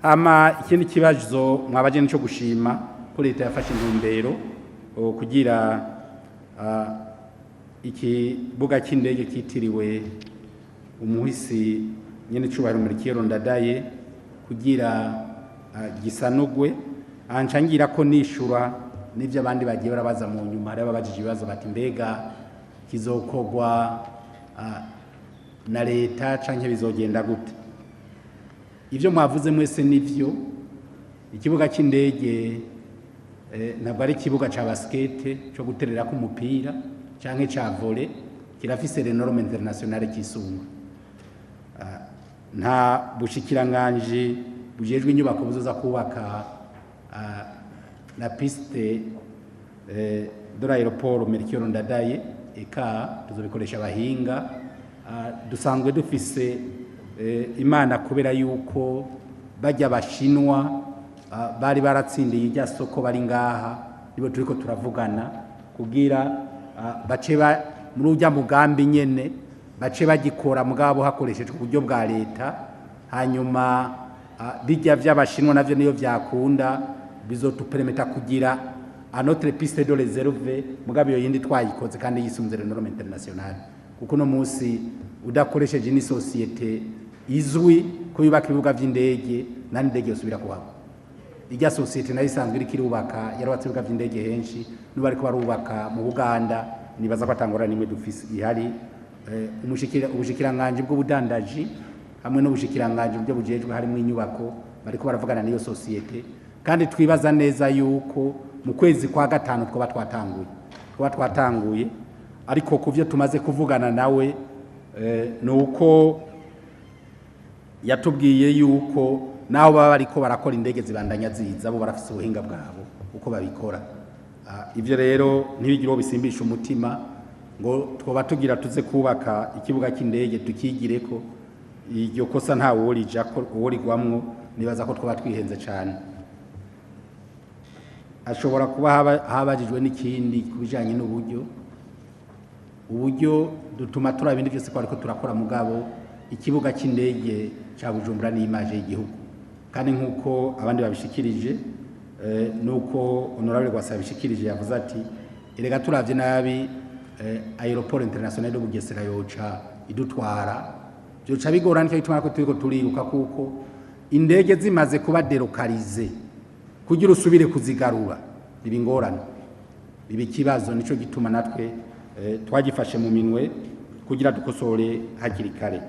ikindi kibazo mwabaje nico gushima ko leta yafashe intumbero kugira ikibuga cy'indege kitiriwe umuhisi nyene cubahiro Melchior Ndadaye kugira gisanugwe ancangira ko nishura n'ivyo abandi bagiye barabaza mu nyuma hari ababajije ibibazo bati mbega kizokogwa na leta canke bizogenda gute. Ivyo mwavuze mwese nivyo. Ikibuga cy'indege ntabwo ari ikibuga ca basket cyo guterera ku mupira canke ca volley, kirafise les normes internationales kisunga. Nta bushikiranganje bujejwe inyubako buzoza kubaka la piste de l'aéroport Melchior Ndadaye eka tuzobikoresha abahinga. Dusanzwe dufise Imana kubera yuko bajya bashinwa bari baratsindiye irya soko bari ngaha nibo turiko turavugana kugira bace muri ujya mugambi nyene bace bagikora mugabo hakoreshejwe uburyo bwa leta, hanyuma bijya vy'abashinwa navyo niyo vyakunda bizotupermeta kugira notre piste de réserve mugabo yo yindi twayikoze kandi yisunze les normes internationales, kuko no musi udakoresheje ni societe izwi ko yubaka ibibuga vy'indege nani ndege yosubira kuhaba. Ijya societe nayo isanzwe iri kirubaka yarubatse ibibuga vy'indege henshi n'ubari ko barubaka mu Buganda nibaza ko atangora nimwe dufise ihari. Ubushikiranganje bw'ubudandaji hamwe n'ubushikiranganje byo bujejwe harimo inyubako bariko baravugana niyo societe, kandi twibaza neza yuko mu kwezi kwa gatanu twa twatanguye ariko kuvyo tumaze kuvugana nawe nuko yatubwiye yuko naho baba bariko barakora indege zibandanya ziza bo barafise ubuhinga bwabo uko babikora. Ivyo rero ntibigiro bisimbisha umutima ngo twoba tugira tuze kubaka ikibuga cy'indege tukigireko iryo kosa nta worija ko worigwamwo, nibaza ko twoba twihenze cyane. Ashobora kuba habajijwe n'ikindi kubijanye uburyo dutuma turaba ibindi byose ko ariko turakora mugabo ikibuga cy'indege ca Bujumbura ni image y'igihugu, kandi nkuko abandi babishikirije nuko honorable Gwasabishikirije yavuze ati erega turavye nabi aéroport international de Bugesera yoca idutwara byoca bigorana cyo ituma ko turiko turiruka kuko indege zimaze kuba delocalize kugira usubire kuzigarura ibingorana bibi kibazo nico gituma natwe twagifashe mu minwe kugira dukosore hakiri kare.